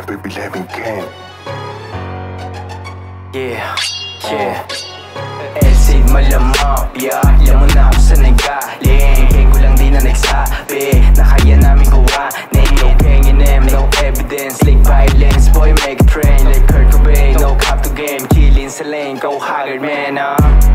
baby, let me can. Yeah, yeah. Elsid malamapya, alam mo na kung saan nanggaling. Kaya ko lang di na nagsabi na kaya namin gawanin. No gang in them, no evidence, like violence. Boy, make a train like Kurt Cobain. No cap to game, killing sa lane, go haggard man.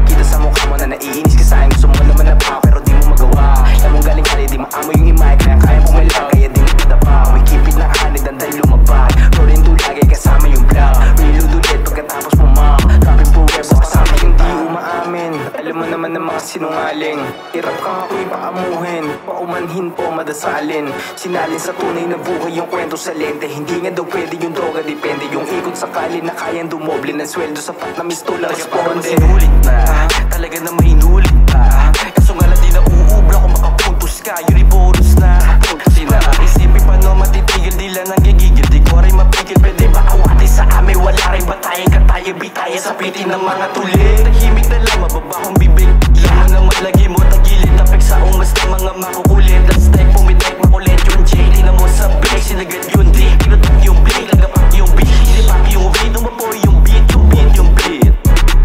Kita sa mukha mo na naiinis ka sa'kin. Gusto mo naman na pa, pero di mo magawa. Alam mong galing kali, di maamo yung imay. Kaya pumalang, kaya di mo madapa. May kipit na anid, andal lumabay. Rolling to lagi kasama yung vlog. Reload ulit pagkatapos mo mom. Kapin po web, kasama yung di umaamin. Alam mo naman ng mga sinungaling. Hirap ka ako'y paamuhin, paumanhin po madasalin. Sinalin sa tunay na buhay yung kwento sa lente. Hindi nga daw pwede yung droga, depende yung ikot sakali na kayang dumoble ng sweldo. Sapat na mistola responde. Sinulit na, talaga na mahinulit pa. Kaso nga lang di na uubra kung makapuntos ka. Yun bonus na isipin pa no matitigil, di lang nanggigigil. Di ko rin mapigil, pwede ba awatin sa amin? Wala rin batayan ka tayo, bitaya sa pitin ng mga tulig. Tahimik na lang, mababahong bibig. Lama naman lagi mo tagilid, tapik sa umas ng mga makukulit. Last time pumitek, makulit yung J. Tingnan mo sa big, sinagad yung D. Kinutok yung blink, nagapak yung beat. Sinipak yung beat, umapoy yung beat, yung beat, yung beat.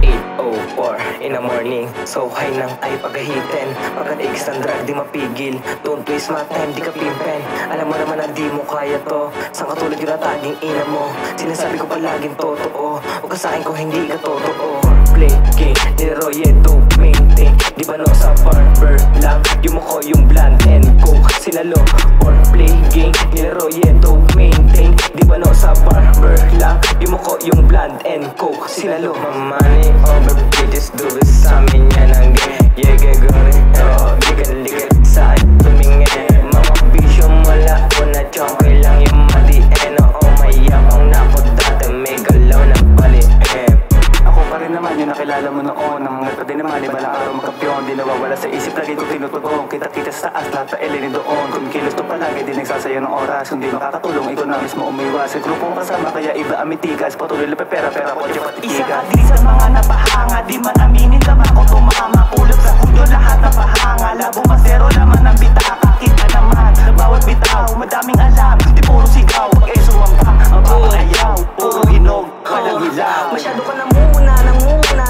8:04 in the morning, so high nang tayo pagkahitin. Pagka-takes ng drug, di mapigil. Don't waste my time, di ka pimpen. Alam mo naman na di mo kaya to. Sang katulad yung nataging ina mo. Sinasabi ko palaging totoo. Huwag ka sa'kin kung hindi ka totoo. Play game, niroye, don't maintain. Di ba no sa barber lang yung mukha yung blunt and coke. Sinalo or play game, niroye, don't maintain. Di ba no sa barber lang yung mukha yung blunt and coke. Sinalo, money over bitches, do it sa amin yan ang game. Yeah, gagawin, ligat sa akin tumingin. Mga bisyo mula ko na chonkoy lang yung madiin. Oo, may yapang na ako dati, may galaw na paliin. Ako pa rin naman yung nakilala mo noon. Ang mga pwede naman, ibalang araw magkampiyon. Di nawawala sa isip, lagi ko tinutugon. Kita-kita sa taas, lahat pa eleni doon. Kung kilos to palagi, di nagsasaya ng oras. Kung di makakatulong, ikaw na mismo umiwas. Sa grupo kasama, kaya iba amitigas. Patuloy lang pera, kotse patikigas. Isa ka di sa mga napahanga, di man aminin naman ako tumama. Pulot sa hudo, lahat napahanga. Labo masero naman ang bitaka. Kita naman, bawat bitaw, madaming alam. Di puro sigaw, pag esuwang ka. Mababa ayaw, puro hinog, walang hilaw. Masyado ka nanguna,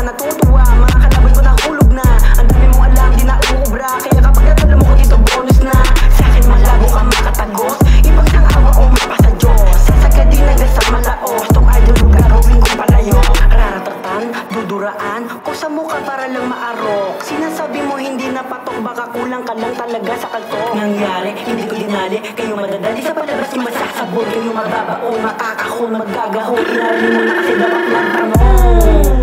natutuwa. Mga kalaban ko nahulog na. Ang dami mong alam, di na uubra. Kaya kapag natala mo ko dito, bonus na. Sa akin malabo ka makatagos. Ipagsang-awa o mapasa Diyos. Sasagad din nagasama laos. Tong idol yung gagawin kong palayo. Raratatan, duduraan, o sa mukha para lang maarok. Sinasabi mo hindi na patok, baka kulang ka lang talaga sa kaltok. Nangyari, hindi ko dinali. Kayo madadali sa palabas yung masasabog. Kayo mababa o makakahon, maggagahon. Ilalim mo na kasi dapat lang tanong.